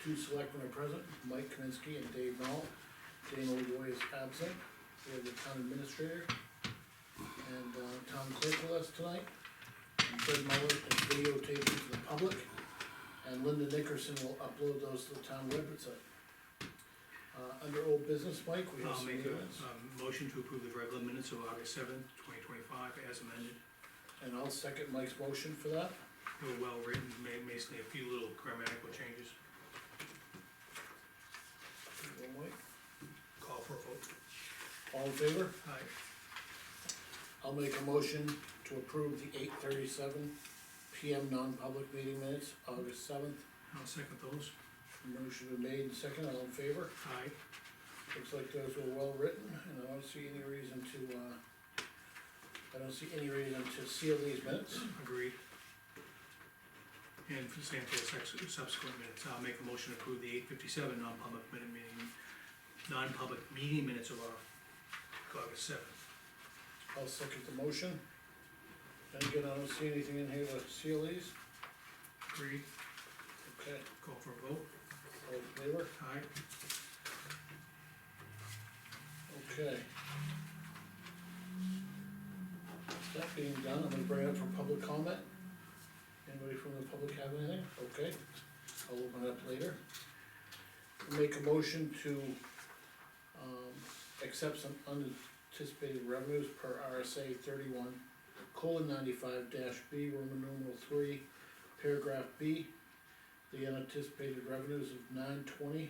Two selectmen are present, Mike Kaminsky and Dave Knoll. Jane Oldroy is absent. We have the town administrator and town clerk with us tonight. And Fred Muller is videotaping to the public. And Linda Nickerson will upload those to the town website. Under old business, Mike, we have I'll some make a, minutes. motion to approve the regular minutes of August seventh, 2025 as amended. And I'll second Mike's motion for that. They were well written, basically a few little grammatical changes. Mike, Call for a vote. all in favor? Aye. I'll make a motion to approve the 8:37 PM non-public meeting minutes, August 7th. I'll second those. Motion been made, second, all in favor? Aye. Looks like those were well written, and I don't see any reason to seal these minutes. Agreed. And for the same for the subsequent minutes, I'll make a motion to approve the 8:57 non-public meeting minutes of our August seventh. I'll second the motion. And again, I don't see anything in here to seal these. Agreed. Okay, Call for a vote. all in favor? Aye. Okay. That being done, I'm gonna bring it up for public comment. Anybody from the public have anything? Okay, I'll open it up later. Make a motion to, accept some unanticipated revenues per RSA 31:95-B, Roman numeral 3, paragraph B. The unanticipated revenues of $920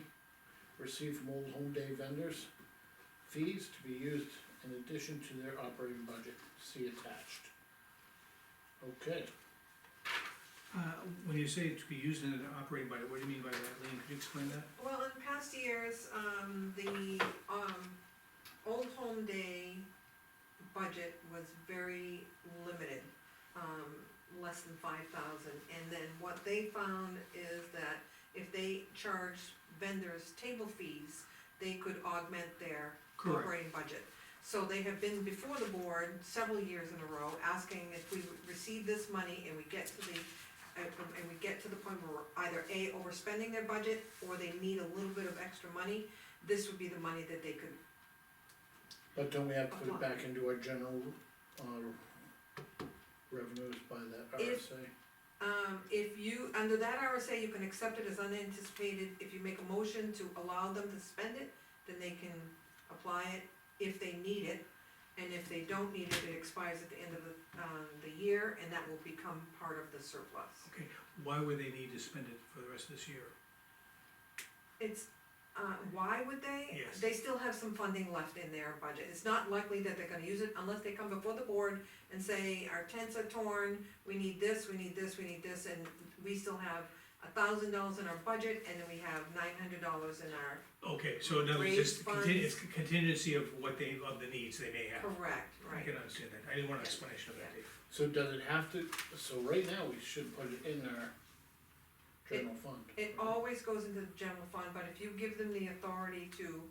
received from Old Home Day vendors. Fees to be used in addition to their operating budget, see attached. Okay, When you say to be used in an operating budget, what do you mean by that, Lean? Could you explain that? Well, in past years, the, Old Home Day budget was very limited, less than 5,000. And then what they found is that if they charged vendors table fees, they could augment their Correct. operating budget. So they have been before the board several years in a row, asking if we receive this money and we get to the, point where we're either A, overspending their budget, or they need a little bit of extra money, this would be the money that they could. but don't we have to put it back into our general, revenues by that RSA? If you, under that RSA, you can accept it as unanticipated. If you make a motion to allow them to spend it, then they can apply it if they need it. And if they don't need it, it expires at the end of the year, and that will become part of the surplus. Okay, why would they need to spend it for the rest of this year? It's, why would they? Yes. They still have some funding left in their budget. It's not likely that they're gonna use it unless they come before the board and say, our tents are torn, we need this, we need this, we need this, and we still have $1,000 in our budget, and then we have $900 in our, Okay, so in other words, Raise it's contingency of what they, of the needs they may have. correct, I right? can understand that, I didn't want an explanation of that, Yeah. Dave. So does it have to, so right now, we should put it in our general fund. It always goes into the general fund, but if you give them the authority to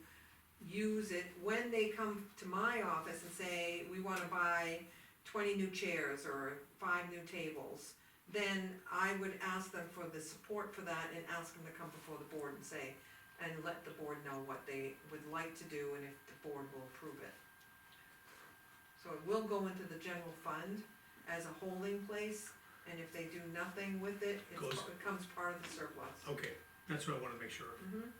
use it, when they come to my office and say, we wanna buy 20 new chairs or 5 new tables, then I would ask them for the support for that and ask them to come before the board and say, and let the board know what they would like to do and if the board will approve it. So it will go into the general fund as a holding place, and if they do nothing with it, it becomes part of the surplus. Okay, that's what I wanna make sure of. Mhm.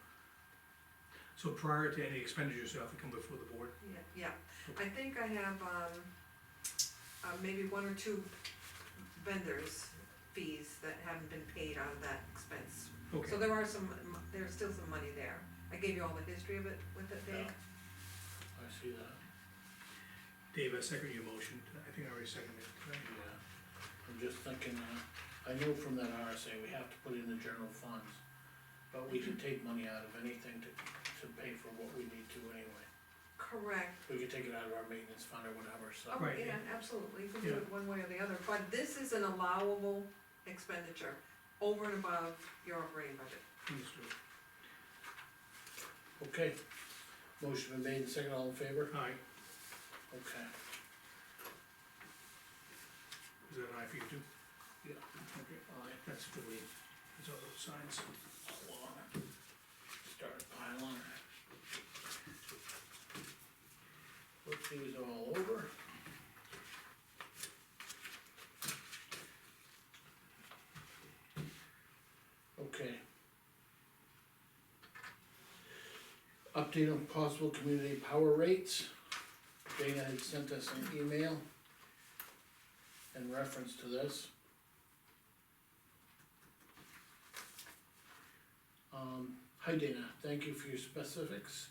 So prior to any expenditures, they have to come before the board? Yeah, I think I have, maybe 1 or 2 vendors' fees that haven't been paid out of that expense. So Okay, there's still some money there. I gave you all the history of it with it, Dave. I see that, Dave, I second your motion, I think I already seconded it, right? yeah. I'm just thinking, I know from that RSA, we have to put in the general funds, but we can take money out of anything to pay for what we need to anyway. Correct. We could take it out of our maintenance fund or whatever, so. Oh, Right. yeah, absolutely, you can do Yeah. it one way or the other, but this is an allowable expenditure over and above your operating budget. Understood. Okay, motion been made, and second, all in favor? Aye, Okay, is that an aye for you too? yeah, Okay, aye. that's for Lee, that's all those signs. long. Start piling. Flip these all over. Okay. Update on possible community power rates. Dana had sent us an email in reference to this. Hi Dana, thank you for your specifics.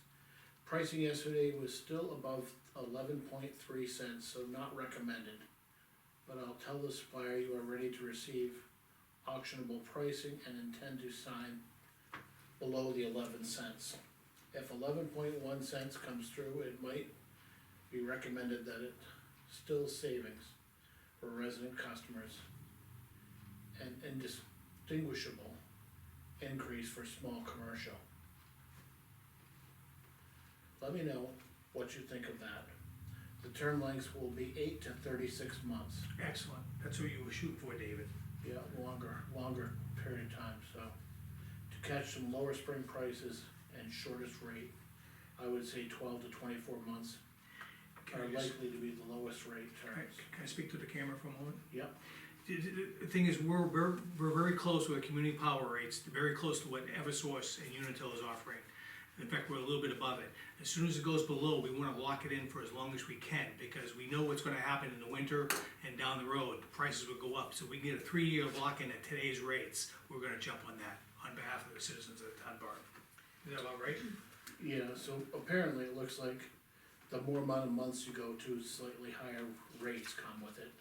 Pricing yesterday was still above 11.3 cents, so not recommended. But I'll tell the supplier you are ready to receive auctionable pricing and intend to sign below the 11 cents. If 11.1 cents comes through, it might be recommended that it still savings for resident customers and indistinguishable increase for small commercial. Let me know what you think of that. The term lengths will be 8 to 36 months. Excellent, that's what you were shooting for, David. Yeah, longer period of time, so. To catch some lower spring prices and shortest rate, I would say 12 to 24 months Can are I just- likely to be the lowest rate terms. Can I speak to the camera for a moment? Yep, The thing is, we're very close with the community power rates, very close to what Eversource and Unitil is offering. In fact, we're a little bit above it. As soon as it goes below, we wanna lock it in for as long as we can, because we know what's gonna happen in the winter and down the road, the prices will go up. So we can get a 3-year lock-in at today's rates, we're gonna jump on that, on behalf of the citizens of Dunbarton. Is that about right? yeah, so apparently it looks like the more amount of months you go to, slightly higher rates come with it.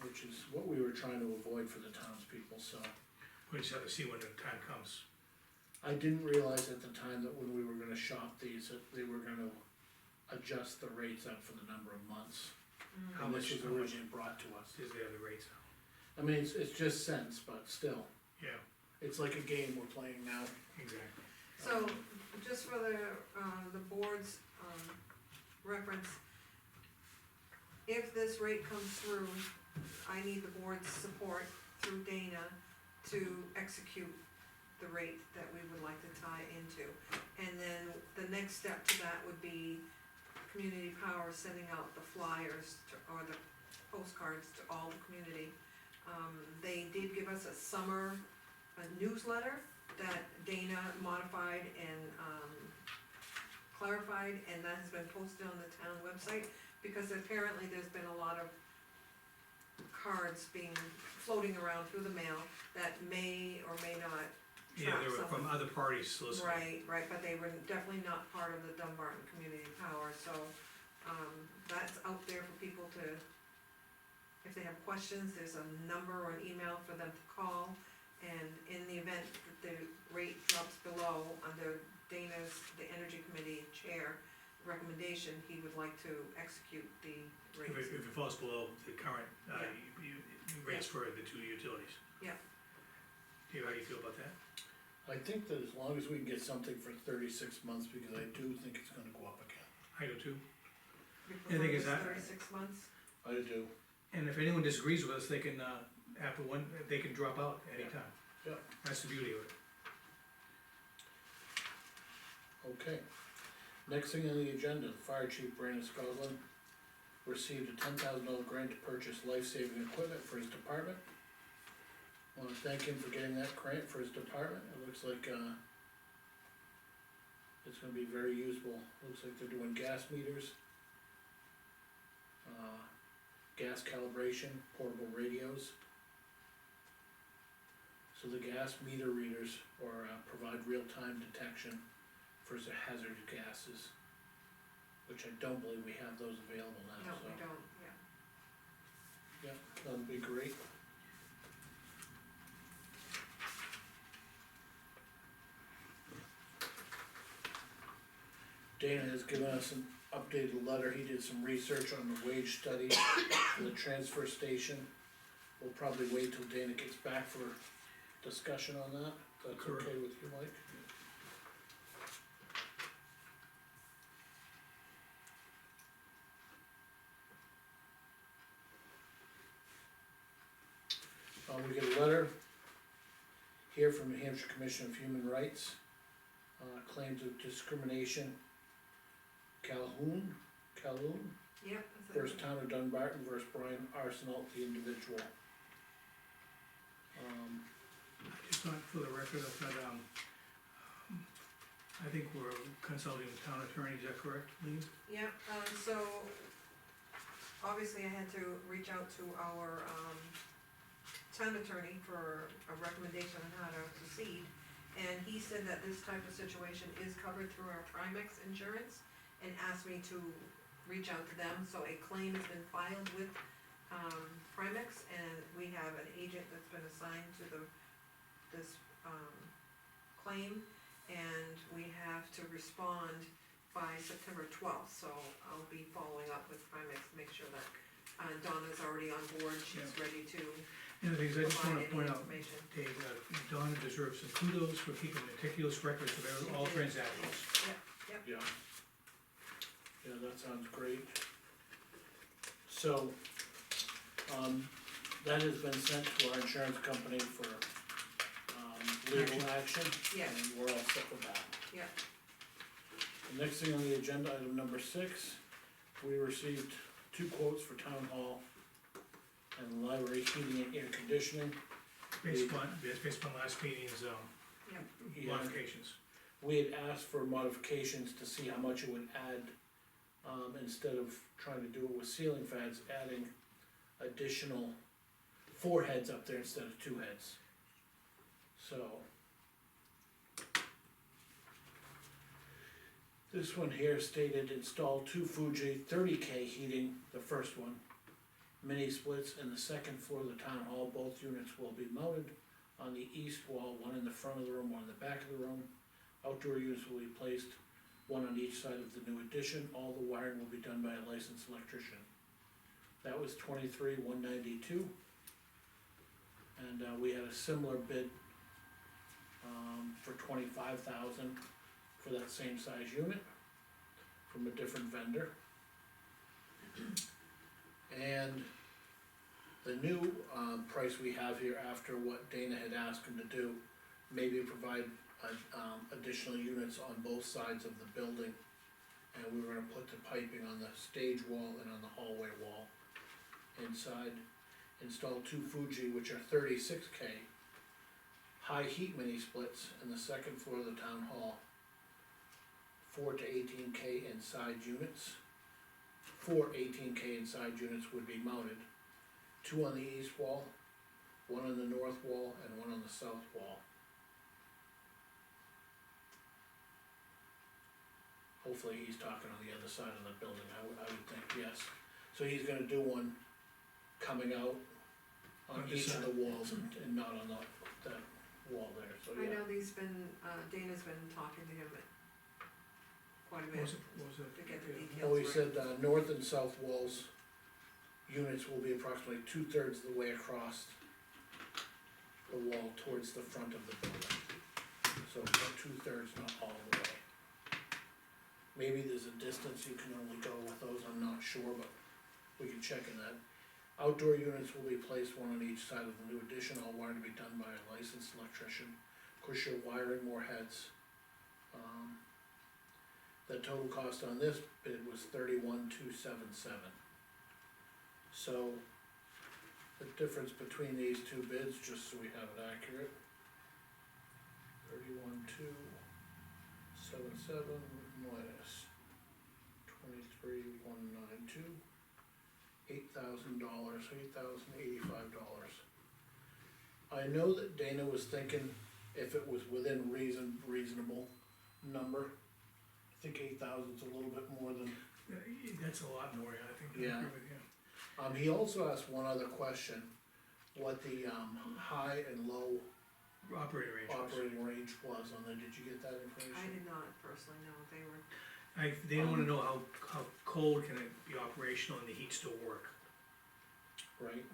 Which is what we were trying to avoid for the townspeople, so. We just have to see when the time comes. I didn't realize at the time that when we were gonna shop these, that they were gonna adjust the rates up for the number of months. How And much, this was how much originally brought to us. is there the rates? I mean, it's just cents, but still, Yeah, it's like a game we're playing now. exactly. So, just for the board's, reference, if this rate comes through, I need the board's support through Dana to execute the rate that we would like to tie into. And then the next step to that would be Community Power sending out the flyers or the postcards to all the community. They did give us a newsletter that Dana modified and, clarified, and that has been posted on the town website, because apparently there's been a lot of cards floating around through the mail that may or may not Yeah, track they were someone. from other parties soliciting. Right, but they were definitely not part of the Dunbarton Community Power, so, that's out there for people to, if they have questions, there's a number or an email for them to call. And in the event that the rate drops below, under the Energy Committee Chair recommendation, he would like to execute the If rates. it falls below the current, Yeah. rates for the 2 utilities. Yeah. Dave, how do you feel about that? I think that as long as we can get something for 36 months, because I do think it's gonna go up again. I do too. You The thing prefer is this that- 36 months? I do. And if anyone disagrees with us, they can, after one, they can drop out anytime. Yeah. That's the beauty of it. Okay. Next thing on the agenda, Fire Chief Brandon Scotland received a $10,000 grant to purchase life-saving equipment for his department. Wanna thank him for getting that grant for his department, it looks like, it's gonna be very useful, looks like they're doing gas meters, gas calibration, portable radios. So the gas meter readers provide real-time detection for the hazardous gases, which I don't believe we have those available now, No, so. we don't, yeah. Yeah, that'd be great. Dana has given us an updated letter, he did some research on the wage study for the transfer station. We'll probably wait till Dana gets back for discussion on that, if that's Correct. okay with you, Mike? We get a letter here from from New Hampshire Commission of Human Rights, claims of discrimination. Calhoun, Yep. versus Town of Dunbarton versus Brian Arsenal, the individual. Just not for the record, I think we're consulting the town attorney, is that correct, Lean? Yeah, so, obviously I had to reach out to our, town attorney for a recommendation on how to proceed. And he said that this type of situation is covered through our Primex insurance, and asked me to reach out to them, so a claim has been filed with, Primex, and we have an agent that's been assigned to this claim, and we have to respond by September 12th, so I'll be following up with Primex to make sure that Donna's already on board, she's ready to And the things I just wanna provide point any out, information. Dave, Donna deserves some kudos for keeping meticulous records of all transactions. Yeah. Yeah, that sounds great. So, that has been sent to our insurance company for, legal action. Yeah. And we're all set with that. Yeah, The next thing on the agenda, item number 6, we received 2 quotes for town hall and library heating and air conditioning. Based upon last meeting's, Yeah. modifications. We had asked for modifications to see how much it would add, instead of trying to do it with ceiling fans, adding additional 4 heads up there instead of 2 heads. So. This one here stated install 2 Fuji 30K heating, the first one. Mini splits in the second floor of the town hall, both units will be mounted on the east wall, one in the front of the room, one in the back of the room. Outdoor units will be placed, one on each side of the new addition, all the wiring will be done by a licensed electrician. That was $23,192. And, we had a similar bid, for $25,000 for that same size unit from a different vendor. And the new, price we have here after what Dana had asked him to do, maybe provide, additional units on both sides of the building. And we were gonna put the piping on the stage wall and on the hallway wall. Inside, install 2 Fuji, which are 36K, high heat mini splits in the second floor of the town hall. 4 to 18K inside units. 4 18K inside units would be mounted. 2 on the east wall, 1 on the north wall, and 1 on the south wall. Hopefully he's talking on the other side of the building, I would think, yes. So he's gonna do one coming out on On the each of side. the walls and not on that wall there, so I yeah. know Dana's been talking to him quite a What bit was it? to get the Yeah. details Oh, he right. said, north and south walls, units will be approximately 2/3 of the way across the wall towards the front of the building. So about 2/3, not all the way. Maybe there's a distance you can only go with those, I'm not sure, but we can check in that. Outdoor units will be placed 1 on each side of the new addition, all wiring to be done by a licensed electrician. Of course, you're wiring more heads. The total cost on this bid was $31,277. So, the difference between these 2 bids, just so we have it accurate. 31,277 minus 23,192. $8,000, $8,085. I know that Dana was thinking if it was within reasonable number. I think 8,000's a little bit more than. That's a lot more, I think. Yeah. He also asked one other question, what the, high and low Operating range. operating range was on there, did you get that information? I did not personally know, they were, They wanna know how cold can it be operational and the heat still work. Right.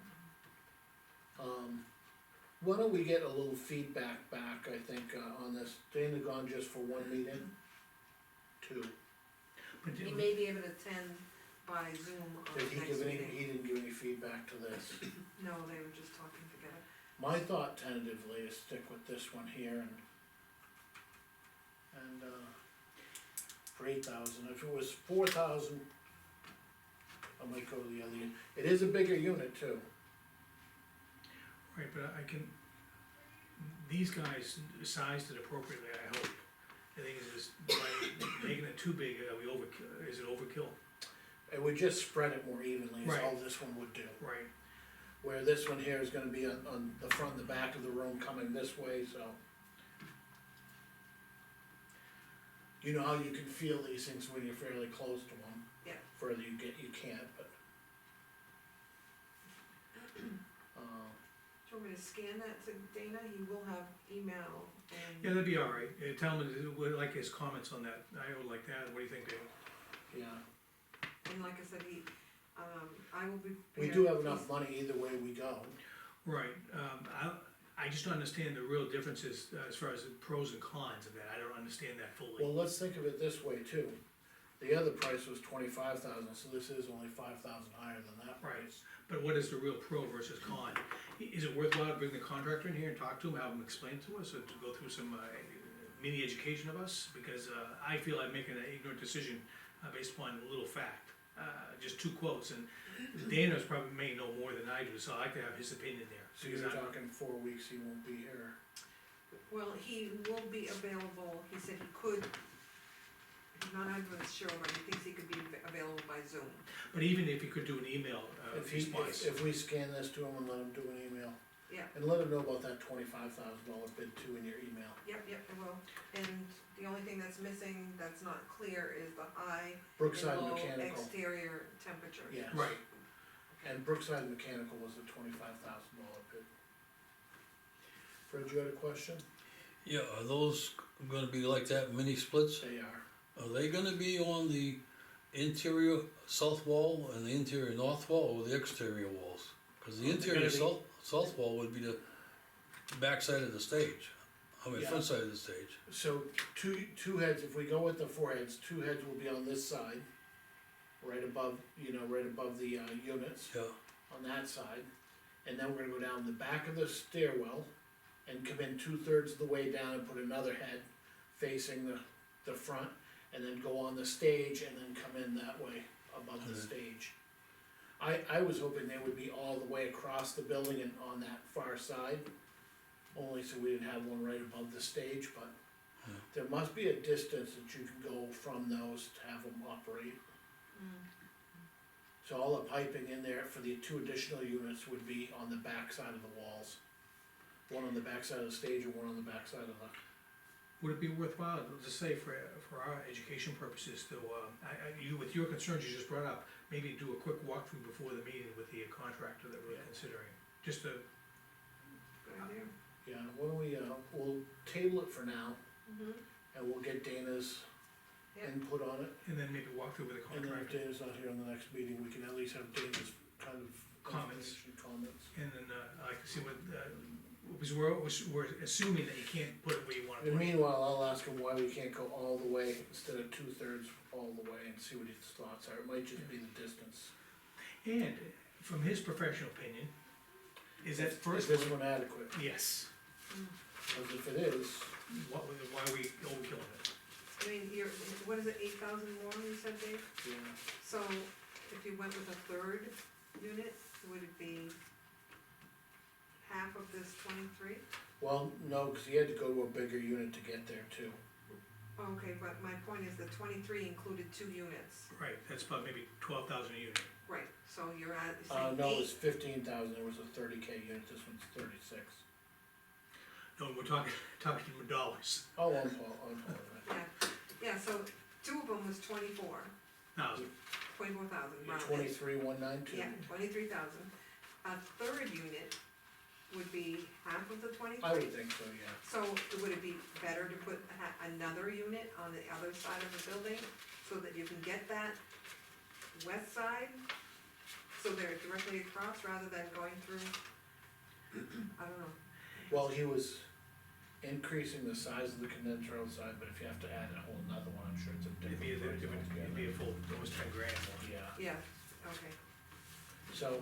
Why don't we get a little feedback back, I think, on this, Dana gone just for 1 meeting? 2. But he may be able to attend by Zoom on Did the he next give any, meeting. he didn't give any feedback to this? No, they were just talking together. My thought tentatively is stick with this one here and, for 8,000, if it was 4,000, I might go to the other, it is a bigger unit too. Right, but I can, these guys sized it appropriately, I hope. The thing is, by making it too big, are we overkill, is it overkill? It would just spread it more evenly, is all Right. this one would do. Right, Where this one here is gonna be on the front and the back of the room coming this way, so. You know how you can feel these things when you're fairly close to them. Yeah. Further you get, you can't, but. Do you want me to scan that to Dana? He will have email and. yeah, that'd be all right, tell him, we'd like his comments on that, I would like that, what do you think, Dave? Yeah, And like I said, I will be. we do have enough money either way we go. Right, I just don't understand the real differences, as far as the pros and cons of that, I don't understand that fully. Well, let's think of it this way too. The other price was 25,000, so this is only 5,000 higher than that Right. price. But what is the real pro versus con? Is it worthwhile to bring the contractor in here and talk to him, have him explain to us, or to go through some, mini education of us? Because, I feel I'm making an ignorant decision, based upon a little fact, just two quotes, and Dana's probably may know more than I do, so I like to have his opinion there. So you're talking 4 weeks, he won't be here. Well, he will be available, he said he could, he's not 100% sure, but he thinks he could be available by Zoom. But even if you could do an email, response. If we scan this to him and let him do an email. Yeah. And let him know about that $25,000 bid too in your email. Yep, I will, and the only thing that's missing, that's not clear, is the high and Brookside low Mechanical, exterior temperature. yes. Right, And Brookside Mechanical was a $25,000 bid. Fred, you had a question? Yeah, are those gonna be like that, mini splits? They are. Are they gonna be on the interior south wall and the interior north wall, or the exterior walls? Cause the They're interior gonna be- south wall would be the back side of the stage, Yeah. front side of the stage. So two heads, if we go with the 4 heads, 2 heads will be on this side. Right above, right above the, units. Yeah, On that side, and then we're gonna go down the back of the stairwell and come in 2/3 of the way down and put another head facing the front, and then go on the stage and then come in that way above the Mhm. stage. I was hoping they would be all the way across the building and on that far side, only so we didn't have one right above the stage, but Yeah. there must be a distance that you can go from those to have them operate. So all the piping in there for the 2 additional units would be on the back side of the walls. One on the back side of the stage and one on the back side of the, would it be worthwhile, to say for our education purposes, to, with your concerns you just brought up, maybe do a quick walkthrough before the meeting with the contractor that we're Yeah. considering, just to, Good idea. yeah, why don't we, we'll table it for now, Mm-hmm. and we'll get Dana's Yeah. input on it. and then maybe walk through with the And then if contractor. Dana's not here on the next meeting, we can at least have Dana's kind of. Comments. information, Comments. And then, I like to see what, because we're assuming that you can't put it where you wanna And put it. meanwhile, I'll ask him why we can't go all the way instead of 2/3 all the way and see what his thoughts are, it might just be the distance. And, from his professional opinion, is that Is first this one, one adequate? yes, Cause if it is, why are we overkilling it? I mean, what is it, 8,000 more, you said, Dave? yeah, So, if you went with a third unit, would it be half of this 23? well, no, cause he had to go to a bigger unit to get there too. Okay, but my point is the 23 included 2 units. Right, that's about maybe 12,000 a unit. Right, so you're saying No, 8. it's 15,000, there was a 30K unit, this one's 36. No, we're talking dollars, Oh, I'm apologize. Yeah, so 2 of them was 24,000, rounded. 23,192. Yeah, 23,000. A third unit would be half of the 23? I would think so, yeah. So would it be better to put another unit on the other side of the building, so that you can get that west side? So they're directly across, rather than going through, I don't know. Well, he was increasing the size of the condenser outside, but if you have to add a whole nother one, I'm sure it's a it'd be different price it'd be a altogether. full, almost 10 grand more. Yeah, Yeah, okay. so,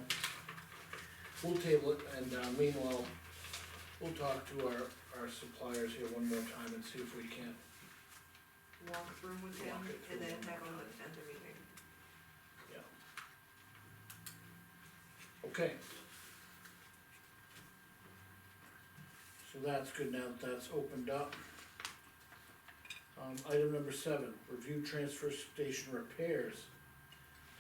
we'll table it, and meanwhile, We'll talk to our suppliers here one more time and see if we can. walk through with him, Walk it through and then one have more him time. attend the meeting. Okay. So that's good now that that's opened up. Item number 7, review transfer station repairs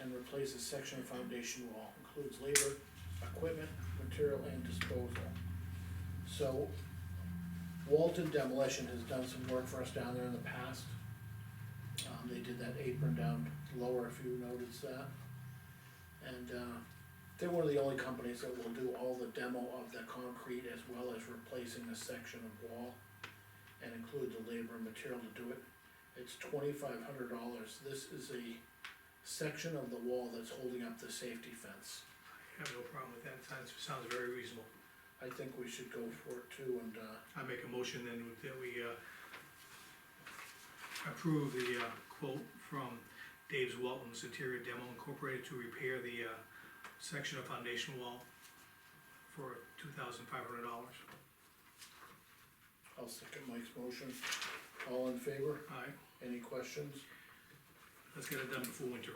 and replace a section of foundation wall, includes labor, equipment, material, and disposal. So, Walton Demolition has done some work for us down there in the past. They did that apron down lower, if you noticed that. And, they're one of the only companies that will do all the demo of the concrete as well as replacing a section of wall and include the labor and material to do it. It's $2,500. This is a section of the wall that's holding up the safety fence. I have no problem with that, sounds very reasonable. I think we should go for it too, and, I make a motion then that we, approve the, quote from Dave's Walton's Interior Demo Incorporated to repair the, section of foundation wall for $2,500. I'll second Mike's motion. All in favor? Alright, Any questions? let's get it done before winter.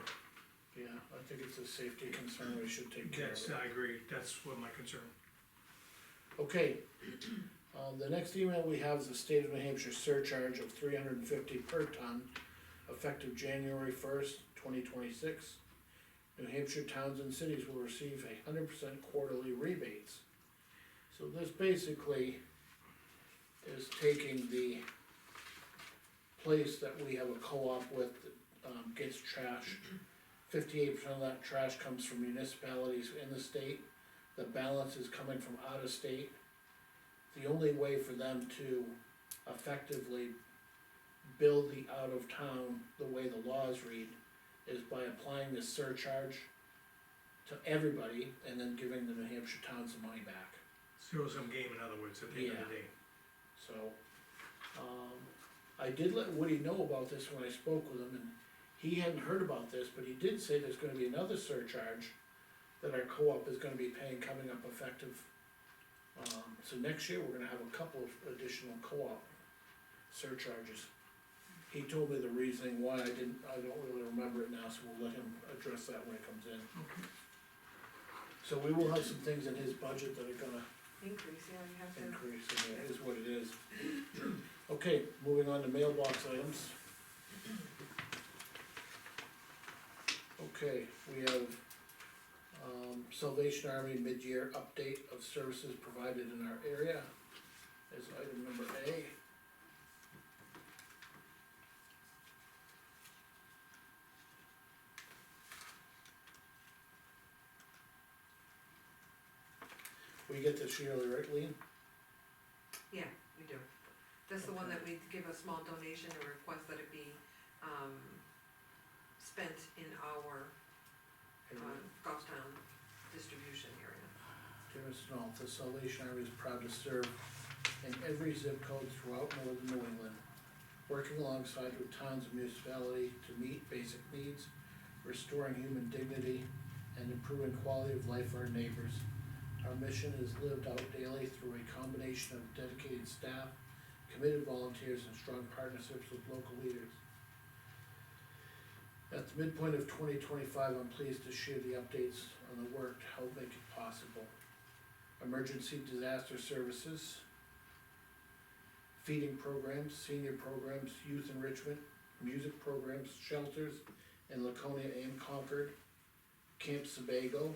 Yeah, I think it's a safety concern, we should take care of That's, it. I agree, that's what my concern. Okay, the next email we have is the state of New Hampshire surcharge of $350 per ton, effective January 1st, 2026. New Hampshire towns and cities will receive 100% quarterly rebates. So this basically is taking the place that we have a co-op with that gets trash. 58% of that trash comes from municipalities in the state. The balance is coming from out of state. The only way for them to effectively bill the out of town the way the laws read is by applying this surcharge to everybody and then giving the New Hampshire towns the money back. Zero-sum game, in other words, at the end of the day. So, I did let Woody know about this when I spoke with him, and he hadn't heard about this, but he did say there's gonna be another surcharge that our co-op is gonna be paying coming up effective. So next year, we're gonna have a couple of additional co-op surcharges. He told me the reasoning why, I don't really remember it now, so we'll let him address that when it comes in. Okay. So we will have some things in his budget that are gonna Increase, yeah, you have to. increase, and it is what it is. Okay, moving on to mailbox items. Okay, we have, Salvation Army mid-year update of services provided in our area is item number A. We get this yearly, right, Lean? Yeah, we do. That's the one that we give a small donation and request that it be, spent in our, Goffstown distribution area. Dear Mr. Knoll, the Salvation Army is proud to serve in every zip code throughout northern New England, working alongside with towns and municipality to meet basic needs, restoring human dignity, and improving quality of life for our neighbors. Our mission is lived out daily through a combination of dedicated staff, committed volunteers, and strong partnerships with local leaders. At the midpoint of 2025, I'm pleased to share the updates on the work to help make it possible. Emergency disaster services, feeding programs, senior programs, youth enrichment, music programs, shelters in Laconia and Concord, Camp Sebago.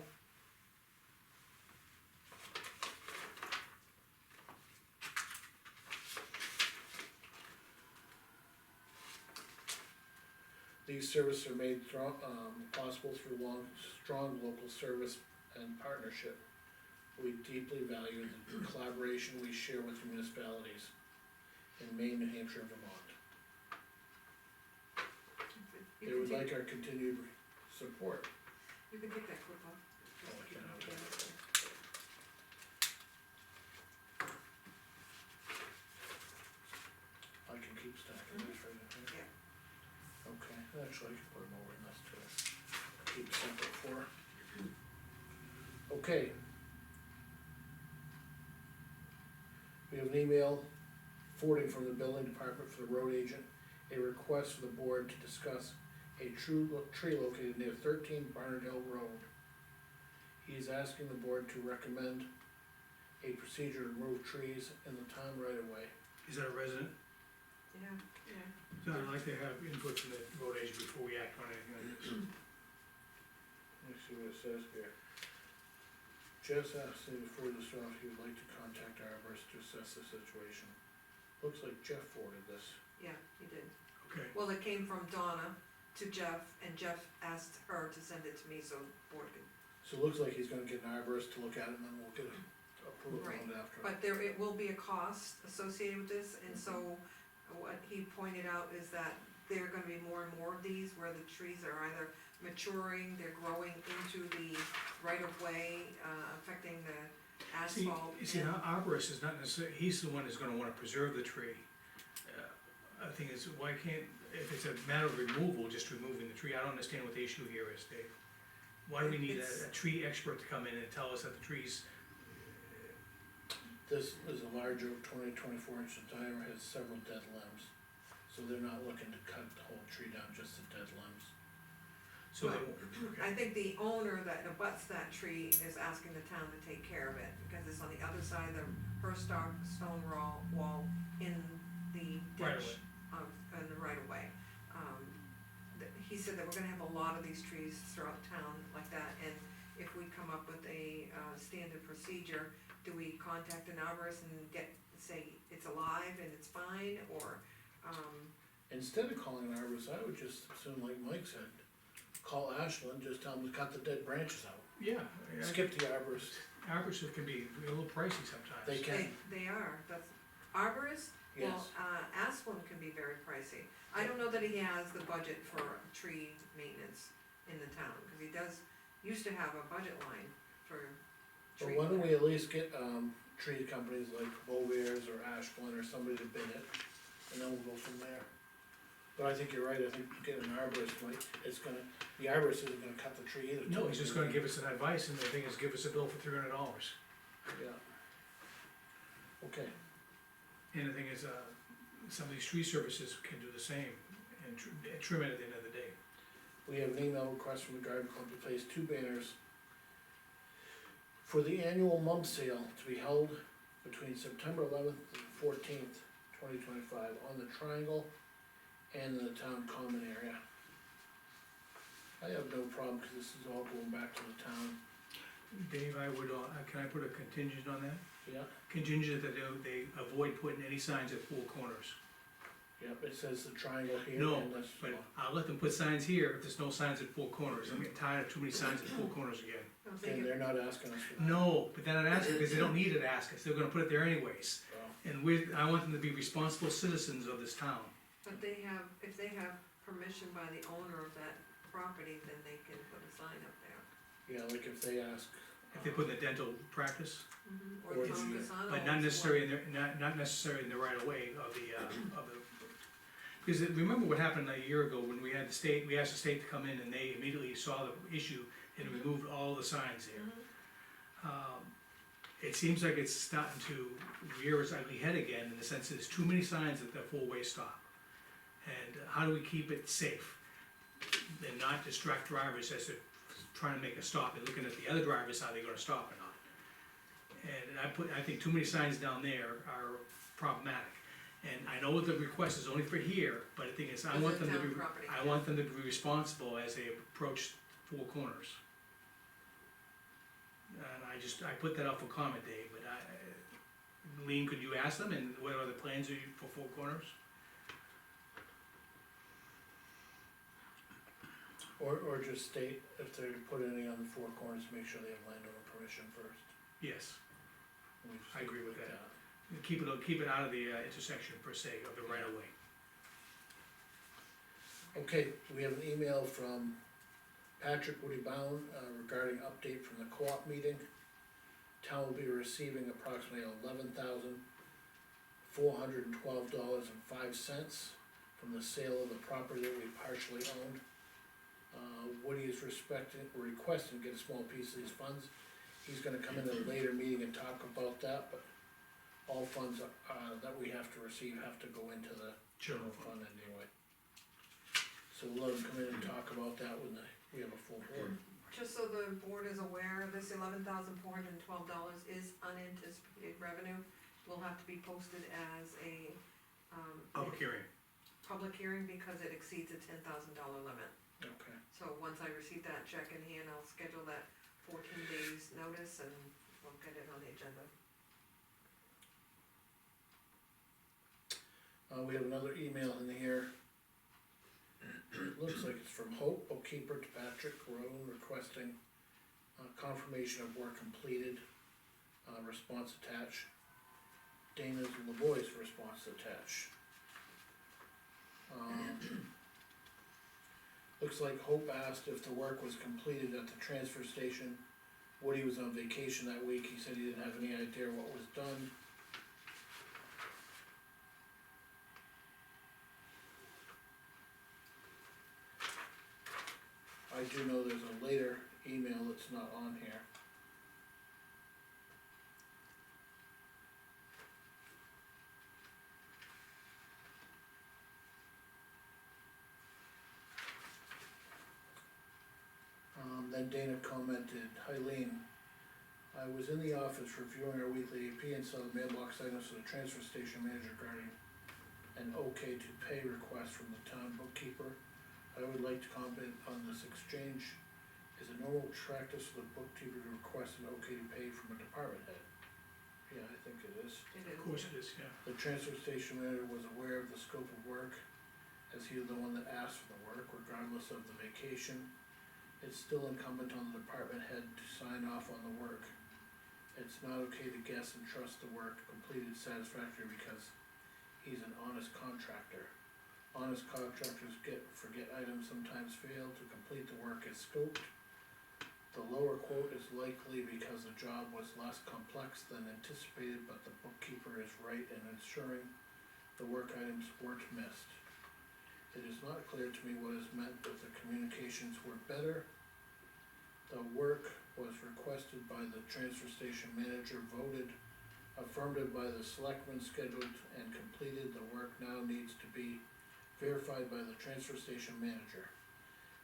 These services are made possible through strong local service and partnership. We deeply value the collaboration we share with municipalities in Maine, New Hampshire, and Vermont. You They can would take- like our continued support. You can take that clip off. Oh, I can have that. I can keep stacking this right in here. Okay, actually, I can put them over in this too. Keep separate for. Okay. We have an email forwarding from the building department for the road agent, a request for the board to discuss a tree located near 13 Barnard Hill Road. He is asking the board to recommend a procedure to remove trees in the town right of way. Is that a resident? Yeah, yeah. So I'd like to have input from the road agent before we act on anything like this. Let me see what it says here. Jess asked me before this off, he would like to contact arborist to assess the situation. Looks like Jeff forwarded this. Yeah, he did. Okay, Well, it came from Donna to Jeff, and Jeff asked her to send it to me, so the board could. So it looks like he's gonna get an arborist to look at it, and then we'll get it approved Right, on it after. But it will be a cost associated with this, and so what he pointed out is that there are gonna be more and more of these where the trees are either maturing, they're growing into the right of way, affecting the see, asphalt. you see, and- an arborist is not necessarily, he's the one who's gonna wanna preserve the tree. I think it's, why can't, if it's a matter of removal, just removing the tree, I don't understand what the issue here is, Dave. Why do we need It's- a tree expert to come in and tell us that the trees, This is a large oak, 24 inch in diameter, has several dead limbs. So they're not looking to cut the whole tree down, just the dead limbs. so they, I think the owner that abuts that tree is asking the town to take care of it, because it's on the other side of the Herstock stone wall in the Right of ditch of, in the right of way. He said that we're gonna have a lot of these trees throughout town like that, and if we come up with a, standard procedure, do we contact an arborist and say it's alive and it's fine, or, Instead of calling an arborist, I would just assume, like Mike said, call Ashland, just tell them to cut the dead branches out. yeah. Skip the arborist. Arborists can be a little pricey sometimes. They can. they are, that's, arborist? Well, Yes. Asplin can be very pricey. I don't know that he has the budget for tree maintenance in the town, cause he used to have a budget line for But tree. why don't we at least get, tree companies like Boviers or Ashland or somebody to bid it, and then we'll go from there. But I think you're right, I think getting an arborist might, the arborist isn't gonna cut the tree either. No, he's just gonna give us an advice, and the thing is, give us a bill for $300. Yeah. Okay, And the thing is, some of these tree services can do the same, and trim it at the end of the day. we have an email request from the garden club to place 2 banners for the annual mum sale to be held between September 11th and 14th, 2025, on the triangle and in the town common area. I have no problem, cause this is all going back to the town, Dave, I would, can I put a contingent on that? yeah, Contingent that they avoid putting any signs at four corners. yep, it says the triangle here No, and this. but I'll let them put signs here if there's no signs at four corners. I'm getting tired of too many signs at four corners again. I'm And thinking, they're not asking us for that. No, but then I'd ask them, because they don't need it to ask us, they're gonna put it there anyways. Well, And I want them to be responsible citizens of this town. but if they have permission by the owner of that property, then they can put a sign up there. yeah, like if they ask. If they put in the dental practice, Or Or Tom the- Casano. but not necessarily in the, not necessarily in the right of way of the. Because remember what happened a year ago when we had the state, we asked the state to come in and they immediately saw the issue and removed all the signs there. It seems like it's starting to rear its ugly head again, in the sense that there's too many signs at the four-way stop. And how do we keep it safe? And not distract drivers as they're trying to make a stop and looking at the other drivers, how they're gonna stop or not. And I think too many signs down there are problematic. And I know the request is only for here, but the thing is, I It's want a them to town be, property, I yeah. want them to be responsible as they approach four corners. And I put that out for comment, Dave, but Lean, could you ask them, and what are the plans for four corners? Or just state if they're to put any on the 4 corners, make sure they have landowner permission first. Yes, And we just I agree with leave it that. Keep it out of the intersection per se of the right of way. Okay, we have an email from Patrick Woody Bound regarding update from the co-op meeting. Town will be receiving approximately $11,412.05 from the sale of the property that we partially owned. Woody is requesting to get a small piece of these funds. He's gonna come in at a later meeting and talk about that, but all funds, that we have to receive have to go into the general fund anyway. So we'll let them come in and talk about that when we have a full board. Just so the board is aware, this $11,412 is unanticipated revenue, will have to be posted as a, Public hearing. public hearing because it exceeds a $10,000 limit. Okay. So once I receive that check in hand, I'll schedule that 14 days notice and we'll get it on the agenda. We have another email in here. Looks like it's from Hope, bookkeeper, to Patrick Roan, requesting confirmation of work completed, response attached. Dana's LaVoy's response attached. Looks like Hope asked if the work was completed at the transfer station. Woody was on vacation that week, he said he didn't have any idea what was done. I do know there's a later email that's not on here. Then Dana commented, "Hi Lean, I was in the office reviewing our weekly AP and saw the mailbox items for the transfer station manager regarding an okay to pay request from the town bookkeeper. I would like to comment on this exchange. Is it normal practice for the bookkeeper to request an okay to pay from a department head?" Yeah, I think it is. It is. Of course it is, yeah. The transfer station manager was aware of the scope of work, as he was the one that asked for the work, regardless of the vacation. It's still incumbent on the department head to sign off on the work. It's not okay to guess and trust the work completed satisfactory because he's an honest contractor. Honest contractors forget items, sometimes fail to complete the work as scoped. The lower quote is likely because the job was less complex than anticipated, but the bookkeeper is right in ensuring the work items weren't missed. It is not clear to me what is meant if the communications were better. The work was requested by the transfer station manager, voted affirmative by the selectmen, scheduled and completed. The work now needs to be verified by the transfer station manager.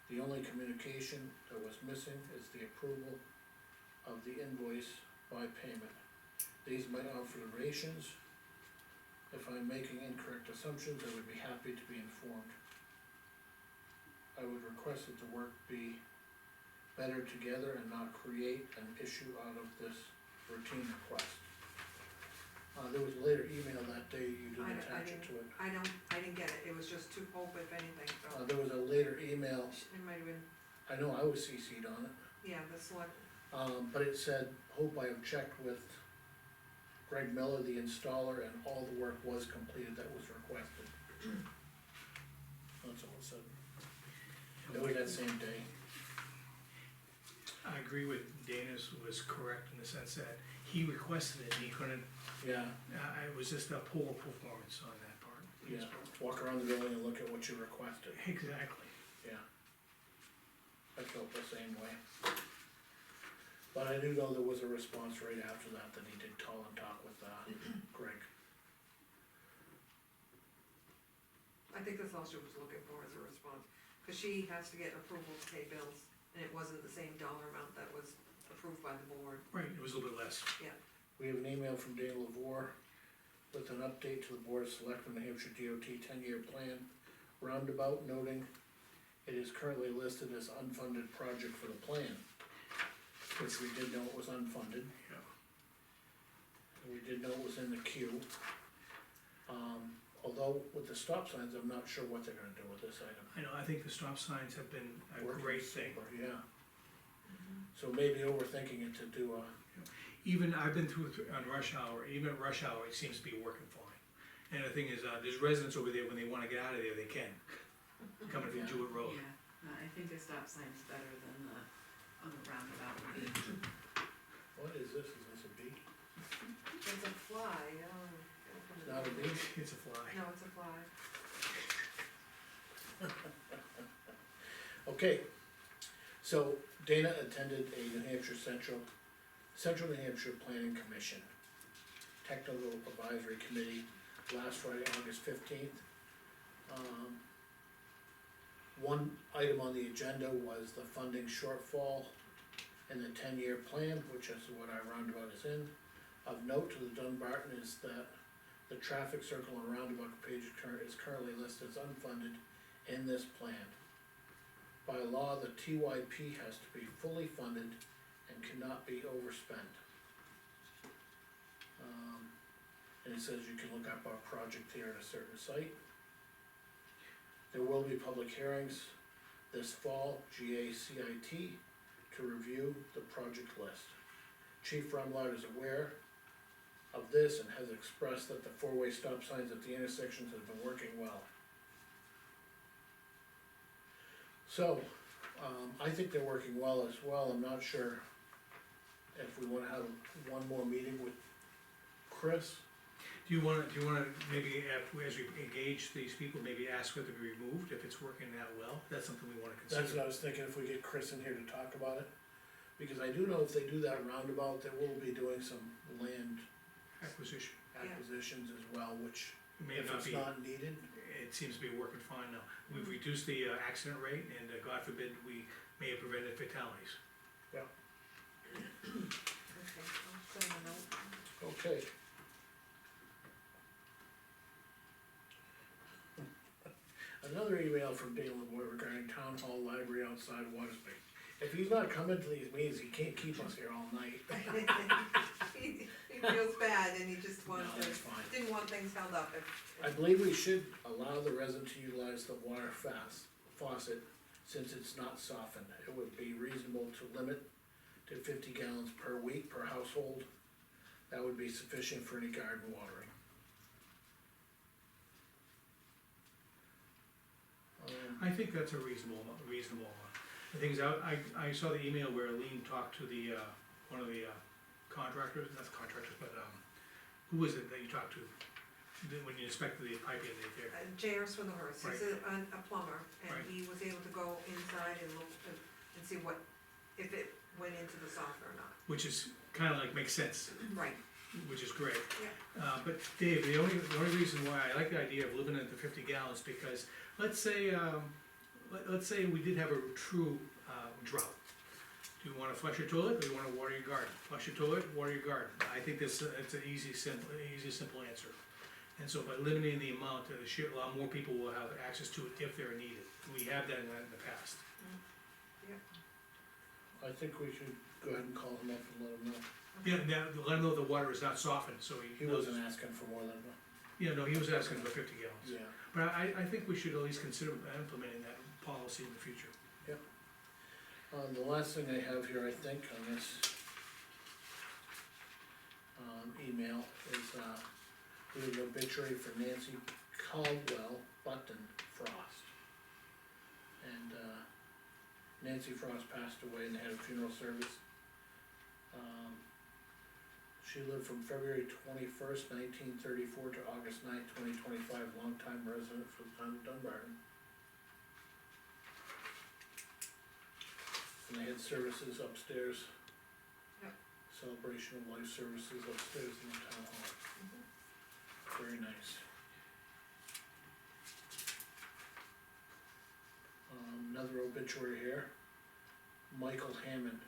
The only communication that was missing is the approval of the invoice by payment. These might offer durations. If I'm making incorrect assumptions, I would be happy to be informed. I would request that the work be better together and not create an issue out of this routine request. There was a later email that day, you didn't attach it to it. I didn't get it, it was just to Hope if anything, so. There was a later email, It might have been, I know I was CC'd on it, yeah, the select, but it said, "Hope I have checked with Greg Miller, the installer, and all the work was completed that was requested." That's all it said. It was that same day. I agree with Dana's was correct in the sense that he requested it and he couldn't, Yeah, it was just a poor performance on that part. yeah, walk around the building and look at what you requested, Exactly. yeah. I felt the same way. But I do know there was a response right after that he did call and talk with, Greg. I think that's all she was looking for as a response, cause she has to get approval to pay bills, and it wasn't the same dollar amount that was approved by the board. Right, it was a little bit less. We have an email from Dana LaVoy with an update to the Board of Selectmen, New Hampshire DOT 10-year plan roundabout, noting it is currently listed as unfunded project for the plan, which we did know it was unfunded. Yeah. We did know it was in the queue. Although with the stop signs, I'm not sure what they're gonna do with this item. I know, I think the stop signs have been a Working great thing. super, yeah. So maybe overthinking it to do a, Even, I've been through on rush hour, even at rush hour, it seems to be working fine. And the thing is, there's residents over there, when they wanna get out of there, they can, coming from Yeah. Jewett Road. Yeah, I think the stop sign's better than the, on the roundabout. what is this? Is this a bee? It's a fly, Not a bee? It's a fly. No, it's a fly. Okay, so Dana attended a New Hampshire Central New Hampshire Planning Commission. Technical Advisory Committee last Friday, August 15th. One item on the agenda was the funding shortfall in the 10-year plan, which is what our roundabout is in. Of note to the Dunbarton is that the traffic circle and roundabout page is currently listed as unfunded in this plan. By law, the TYP has to be fully funded and cannot be overspent. And it says you can look up our project here at a certain site. There will be public hearings this fall, GACIT, to review the project list. Chief Rumlard is aware of this and has expressed that the four-way stop signs at the intersections have been working well. So, I think they're working well as well. I'm not sure if we wanna have one more meeting with Chris. Do you wanna maybe, as we engage these people, maybe ask for it to be removed if it's working that well? That's something we wanna That's consider. what I was thinking, if we get Chris in here to talk about it. Because I do know if they do that roundabout, they will be doing some land Acquisition, acquisitions as well, which it may if not it's be, not needed, it seems to be working fine now. We've reduced the accident rate and God forbid, we may have prevented fatalities. Okay, I'll send a note. okay. Another email from Dale LeBoy regarding town hall library outside Watersby. If he's not coming to these meetings, he can't keep us here all night. He feels bad and he just No, wants to, that's fine. didn't want things held up I believe we should allow the resident to utilize the water faucet, since it's not softened. It would be reasonable to limit to 50 gallons per week per household. That would be sufficient for any garden watering. I think that's a reasonable. The thing is, I saw the email where Lean talked to the, one of the contractors, not contractors, but, who was it that you talked to? When you inspected the piping there? J.R. Swindlehurst, he's a plumber, and Right. he was able to go inside and look and see what, if it went into the softener or not. Which is kinda like, makes sense, Right, which is great. yeah. But Dave, the only reason why I like the idea of limiting it to 50 gallons, because let's say, let's say we did have a true, drought. Do you wanna flush your toilet, or do you wanna water your garden? Flush your toilet, water your garden. I think it's an easy, simple answer. And so by limiting the amount, a lot more people will have access to it if they're needed. We have that in the past. I think we should go ahead and call him up and let him know. Yeah, now, let them know the water is not softened, so he He knows. wasn't asking for more than, Yeah, no, he was asking for 50 gallons. yeah. But I think we should at least consider implementing that policy in the future. The last thing I have here, I think, on this, email is, we have an obituary for Nancy Caldwell Button Frost. And, Nancy Frost passed away and they had a funeral service. She lived from February 21st, 1934 to August 9th, 2025, longtime resident for the town of Dunbarton. And they had services upstairs. Yep. Celebration of life services upstairs in the town hall. Very nice. Another obituary here, Michael Hammond.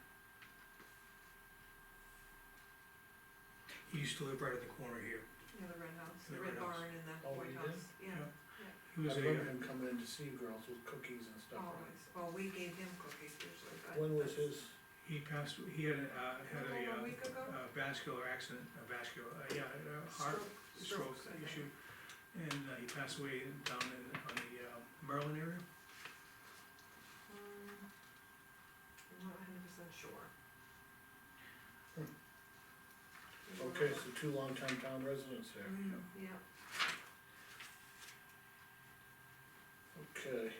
He used to live right at the corner here. Yeah, the red house, The the red red house. barn and the Oh, white he house, yeah, He I was remember him coming in to see girls with cookies and stuff. always, well, we gave him cookies usually, but. When was that's- his, he passed, he had A week ago? vascular accident, heart stroke Strokes, I think. issue. And he passed away down on the Maryland area. I'm not 100% sure. okay, so two longtime town residents there. Yeah, Okay.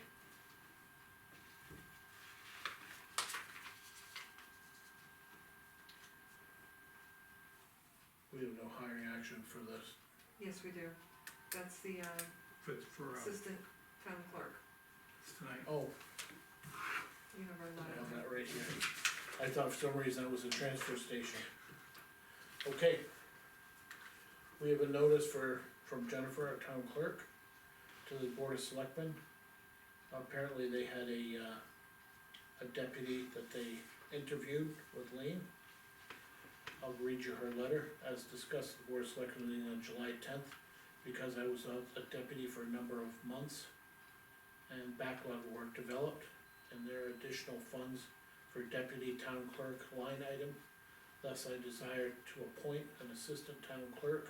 We have no hiring action for this. yes, we do, that's the, For assistant town clerk, tonight. Oh, you have our I have letter. that right here. I thought for some reason that was a transfer station. Okay. We have a notice from Jennifer, our town clerk, to the board of selectmen. Apparently they had a deputy that they interviewed with Lean. I'll read you her letter. As discussed, the board of selectmen meeting on July 10th, because I was a deputy for a number of months and backlog work developed, and there are additional funds for deputy town clerk line item. Thus, I desire to appoint an assistant town clerk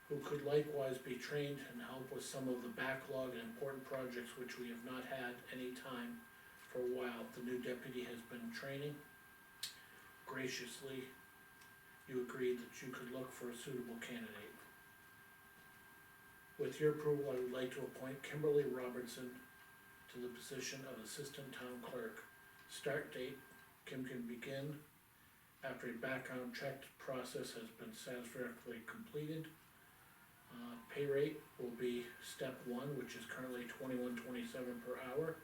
who could likewise be trained and help with some of the backlog and important projects which we have not had any time for a while. The new deputy has been training. Graciously, you agreed that you could look for a suitable candidate. With your approval, I would like to appoint Kimberly Robertson to the position of assistant town clerk. Start date, Kim can begin after a background check process has been satisfactorily completed. Pay rate will be step 1, which is currently $21.27 per hour.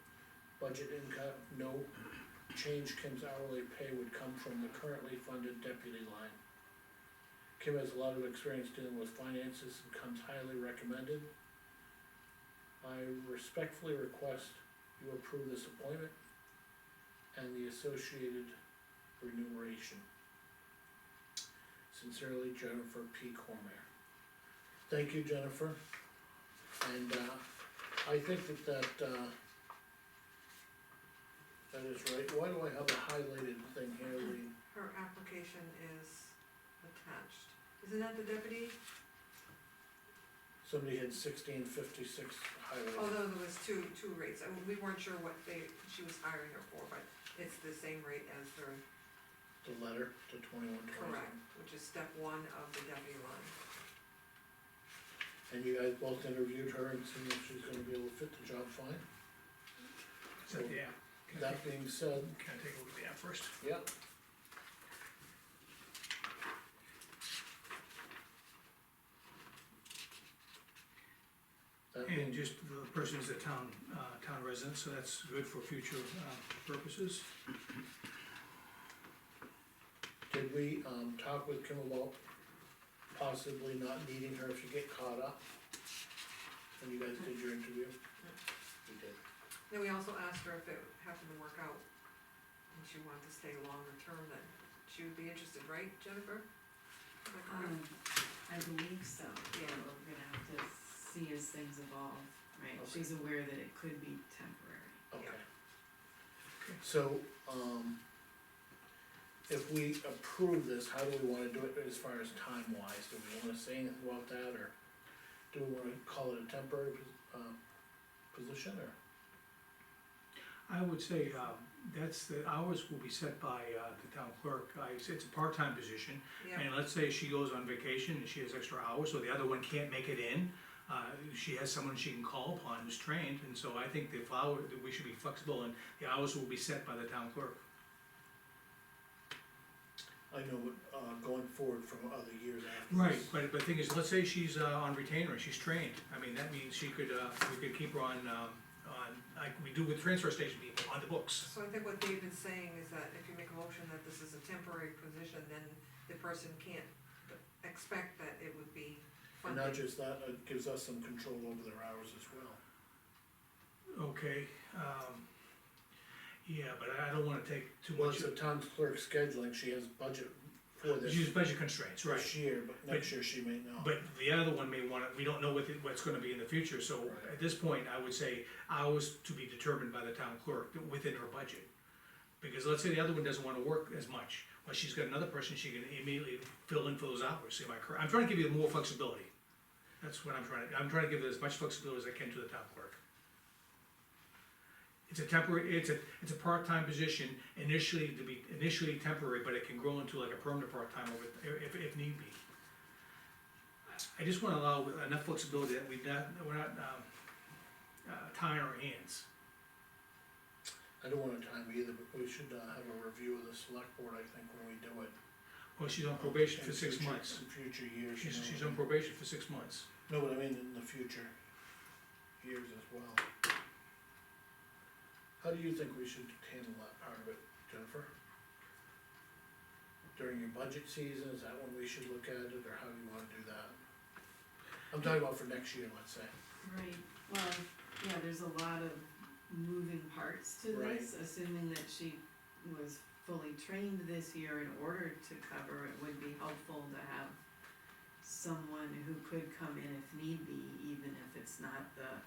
Budget income, no change. Kim's hourly pay would come from the currently funded deputy line. Kim has a lot of experience dealing with finances and comes highly recommended. I respectfully request you approve this appointment and the associated remuneration. Sincerely, Jennifer P. Cormier. Thank you, Jennifer, and, I think that is right. Why do I have a highlighted thing here, Lee? Her application is attached. Isn't that the deputy? Somebody had 1656 highlighted. Although there was two rates, we weren't sure what she was hiring her for, but it's the same rate as her, The letter to 2127. correct, which is step 1 of the deputy line. And you guys both interviewed her and seen if she's gonna be able to fit the job fine? Is that the app? That being said, Can I take a look at the app first? yeah. That And being, just the person is a town resident, so that's good for future purposes. did we, talk with Kim about possibly not needing her if you get caught up? When you guys did your interview? We did. Then we also asked her if it happened to work out, and she wanted to stay longer term, then she would be interested, right, Jennifer? Am I correct? I believe so, yeah, we're gonna have to see as things evolve, right? Okay. She's aware that it could be temporary. Okay. So, if we approve this, how do we wanna do it as far as time wise? Do we wanna say anything about that, or do we wanna call it a temporary, position, or? I would say, that's, the hours will be set by, the town clerk. It's a part-time position, Yeah, and let's say she goes on vacation and she has extra hours, so the other one can't make it in. She has someone she can call upon who's trained, and so I think that we should be flexible, and the hours will be set by the town clerk. I know, going forward from other years after. Right, this. but the thing is, let's say she's, on retainer and she's trained, I mean, that means we could keep her on, like we do with transfer station people, on the books. so I think what David's saying is that if you make a motion that this is a temporary position, then the person can't expect that it would be And funded. not just that, it gives us some control over their hours as well. Okay, yeah, but I don't wanna take too Well, much. it's the town clerk scheduling, she has budget for this She's budget constraints, right. this year, but next year she may not. But the other one may wanna, we don't know what's gonna be in the future, so Right. at this point, I would say hours to be determined by the town clerk within her budget. Because let's say the other one doesn't wanna work as much, well, she's got another person she can immediately fill in for those hours, am I correct? I'm trying to give you more flexibility. That's what I'm trying to give as much flexibility as I can to the town clerk. It's a temporary, it's a part-time position, initially temporary, but it can grow into like a permanent part-time if need be. I just wanna allow enough flexibility that we're not tying our hands. I don't wanna time either, but we should, have a review of the select board, I think, when we do it. Well, she's on probation In for 6 future- months. In future years, you know. She's on probation for 6 months. No, but I mean in the future years as well. How do you think we should handle that part of it, Jennifer? during your budget season, is that when we should look at it, or how do you wanna do that? I'm talking about for next year, let's say. Right, well, yeah, there's a lot of moving parts to Right. this, assuming that she was fully trained this year in order to cover, it would be helpful to have someone who could come in if need be, even if it's not the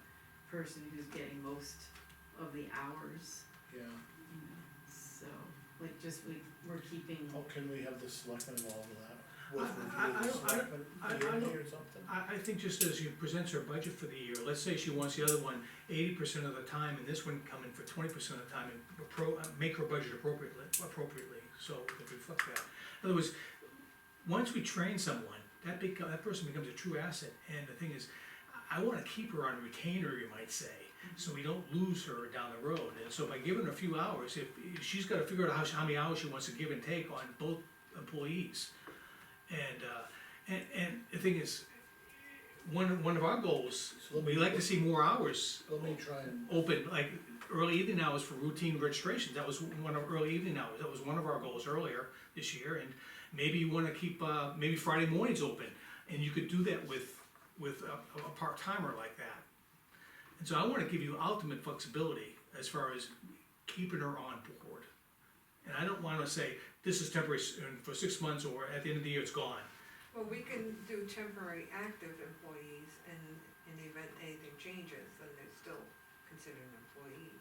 person who's getting most of the hours, Yeah, you know, so, like, just we're keeping, how can we have the selectmen involved with that? With I- review of the selectmen I yearly don't- or something? I think just as she presents her budget for the year, let's say she wants the other one 80% of the time, and this one come in for 20% of the time, and make her budget appropriately, so it reflects that. In other words, once we train someone, that person becomes a true asset, and the thing is, I wanna keep her on retainer, you might say, so we don't lose her down the road, and so by giving her a few hours, if she's gotta figure out how many hours she wants to give and take on both employees. And the thing is, one of our goals, So let we me- like to see more hours Let me try and, open, like early evening hours for routine registration, that was one of early evening hours, that was one of our goals earlier this year, and maybe you wanna keep, maybe Friday mornings open, and you could do that with a part-timer like that. And so I wanna give you ultimate flexibility as far as keeping her on board. And I don't wanna say, this is temporary for 6 months, or at the end of the year, it's gone. Well, we can do temporary active employees, and in the event anything changes, then they're still considered an employee,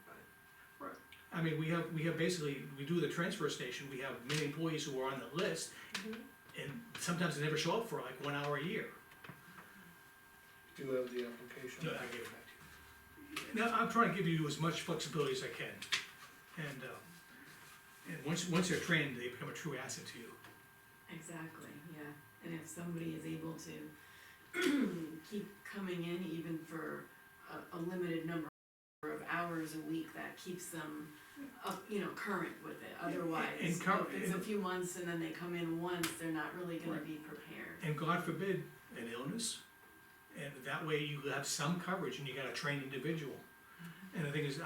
but. I mean, we have basically, we do the transfer station, we have many employees who are on the list, and sometimes they never show up for like 1 hour a year. do you have the application? No, I gave it back to you. Now, I'm trying to give you as much flexibility as I can, and once they're trained, they become a true asset to you. exactly, yeah, and if somebody is able to keep coming in even for a limited number of hours a week, that keeps them up, you know, current with it, otherwise, And if it's a few months and then they come in once, they're not really gonna be prepared. And God forbid, an illness, and that way you have some coverage and you got a trained individual. And the thing is,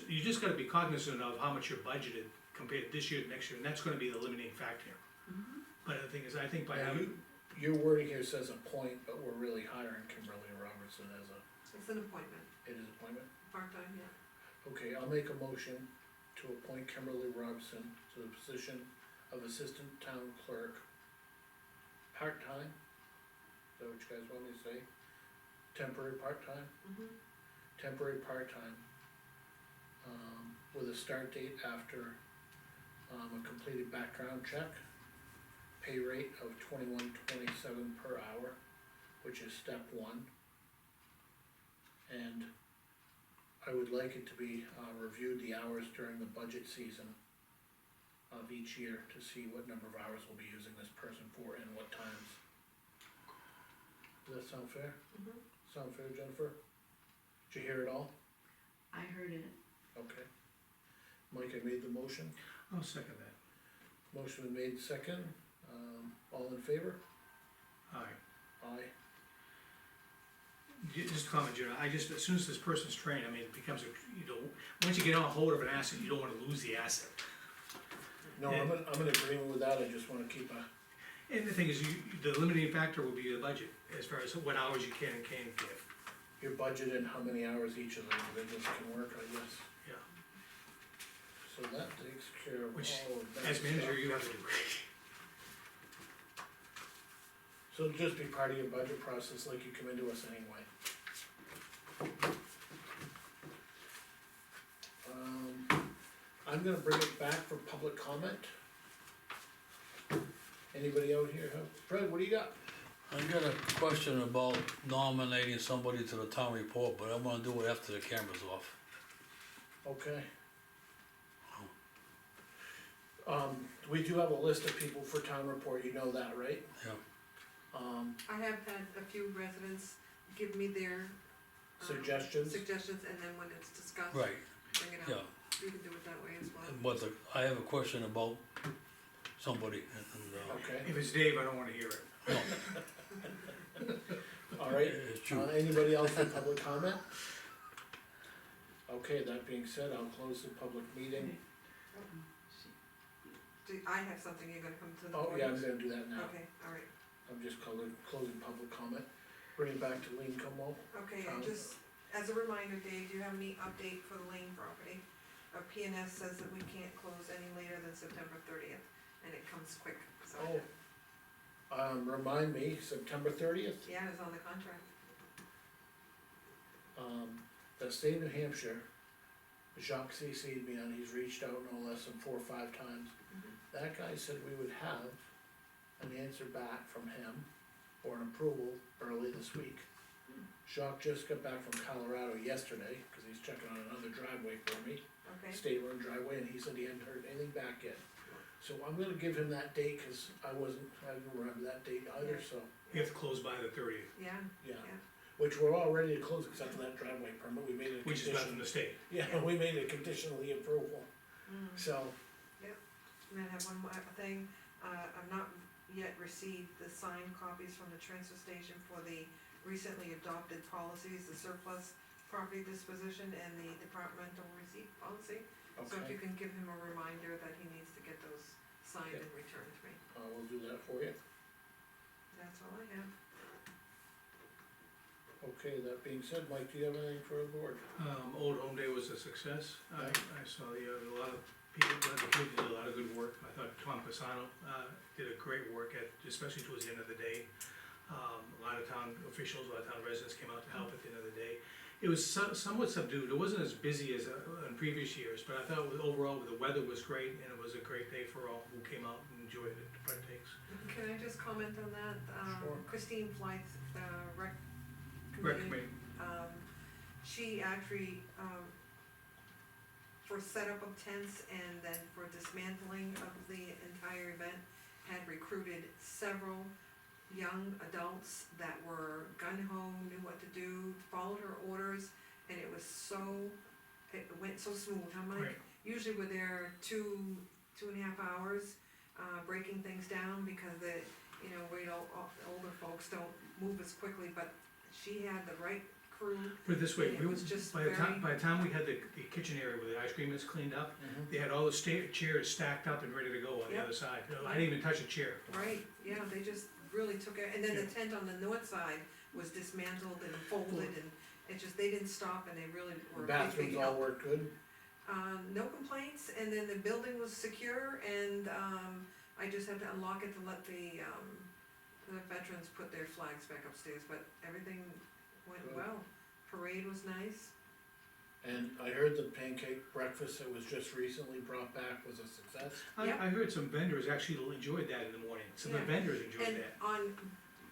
you just gotta be cognizant of how much you're budgeted compared to this year to next year, and that's gonna be the limiting factor. Mhm. But the thing is, I think by Now, having, your wording here says appoint, but we're really hiring Kimberly Robertson as It's an appointment, it is appointment. part-time, yeah. Okay, I'll make a motion to appoint Kimberly Robson to the position of Assistant Town Clerk, part-time, is that what you guys want me to say? Temporary part-time? Temporary part-time, with a start date after, a completed background check. Pay rate of $21.27 per hour, which is step one. And I would like it to be, reviewed the hours during the budget season of each year to see what number of hours we'll be using this person for and what times. Does that sound fair? Sound fair, Jennifer? Did you hear it all? I heard it. Okay. Mike, I made the motion, I'll second that. motion been made second, all in favor? Alright, Aye. just a comment, Jenna, as soon as this person's trained, I mean, it becomes once you get on hold of an asset, you don't wanna lose the asset. No, I'm in agreement with that, I just wanna keep a, And the thing is, the limiting factor will be the budget, as far as what hours you can and can't give, your budget and how many hours each of the individuals can work, I guess. yeah. So that takes care of Which, all of that as manager, stuff. you have to do. So it'll just be part of your budget process like you come into us anyway. I'm gonna bring it back for public comment. Anybody out here have, Fred, what do you got? I got a question about nominating somebody to the town report, but I'm gonna do it after the camera's off. Okay. We do have a list of people for town report, you know that, right? Yeah. I have had a few residents give me their. Suggestions? Suggestions, and then when it's discussed, Right, bring it yeah, up, you can do it that way as well. but I have a question about somebody, and, Okay, If it's Dave, I don't wanna hear it. no, alright, it's true. anybody else for public comment? Okay, that being said, I'll close the public meeting. I have something you're gonna come to the Oh, board? yeah, I'm gonna do that now. Okay, alright, I'm just closing public comment, bring it back to Lean Como. okay, and just as a reminder, Dave, do you have any update for the Lane property? PNS says that we can't close any later than September 30th, and it comes quick, so. Remind me, September 30th, Yeah, it's on the contract. the state of New Hampshire, Jacques CC'd me on, he's reached out no less than 4 or 5 times. That guy said we would have an answer back from him, or an approval early this week. Jacques just got back from Colorado yesterday, cause he's checking on another driveway for me, Okay, state road driveway, and he said he hadn't heard anything back yet. So I'm gonna give him that date, cause I didn't remember that date either, Yeah. so, You have to close by the 30th, yeah, yeah. Yeah. Which we're all ready to close except for that driveway permit, we made it a which is not from condition. the state. Yeah, we made it conditionally approval, so, and I have one more thing, I've not yet received the signed copies from the transfer station for the recently adopted policies, the surplus property disposition and the departmental receipt policy. So if you okay, can give him a reminder that he needs to get those signed and returned to me, we'll do that for you. that's all I have. Okay, that being said, Mike, do you have anything for the board? Old Home Day was a success. I saw a lot of people, the kids did a lot of good work. I thought Tom Pisano, did a great work especially towards the end of the day. A lot of town officials, a lot of town residents came out to help at the end of the day. It was somewhat subdued. It wasn't as busy as, in previous years, but I thought overall the weather was great and it was a great day for all who came out and enjoyed it, to partake. Can I just comment on that? Sure. Christine Flight, rec Rec committee, committee. she actually, for setup of tents and then for dismantling of the entire event, had recruited several young adults that were gung-ho, knew what to do, followed her orders, and it went so smooth, huh, Mike? Right. Usually we're there 2.5 hours, breaking things down because older folks don't move as quickly, but she had the right crew. Put it this way, And it was just by the time we had the kitchen area where the ice cream is cleaned up, they had all the chairs stacked up and ready to go on the Yep. other side. I didn't even touch a chair. Right, yeah, they just really took it, and then the tent on the north side was dismantled and folded, and it just, they didn't stop, and they really The were a big, bathrooms big all help. work good? No complaints, and then the building was secure, and, I just had to unlock it to let the veterans put their flags back upstairs, but everything went Good. well. Parade was nice. And I heard the pancake breakfast that was just recently brought back was a success. Yep. I heard some vendors actually enjoyed that in the morning. Some of the Yeah. vendors enjoyed And that.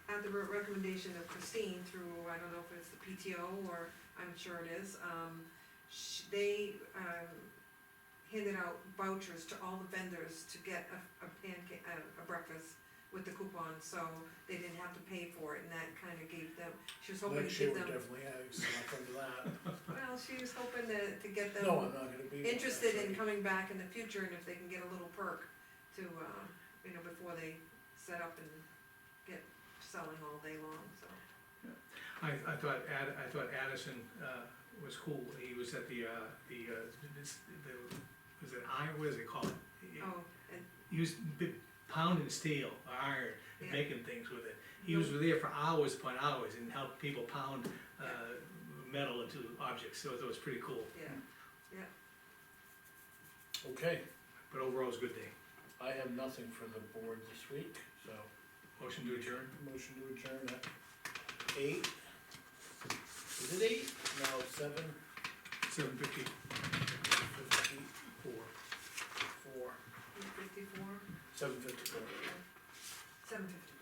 at the recommendation of Christine through, I don't know if it's the PTO or, I'm sure it is, they, handed out vouchers to all the vendors to get a pancake, a breakfast with the coupon, so they didn't have to pay for it, and that kinda gave them, she was hoping to Next year, give we're them, definitely adding something to that. well, she was hoping to get them No, I'm not gonna be. interested in coming back in the future, and if they can get a little perk to, before they set up and get selling all day long, so. I thought Addison, was cool. He was at was it iron, what is it called? Oh, and, He was pounding steel, or iron, and Yeah. making things with it. He was there for hours upon hours and helped people pound, metal into objects, so it was pretty cool. yeah, Okay, But overall, it was a good day. I have nothing for the board this week, so Motion to adjourn? motion to adjourn at 8. Is it 8? No, 7:54. 7:54. 54, 7:54. 7:50.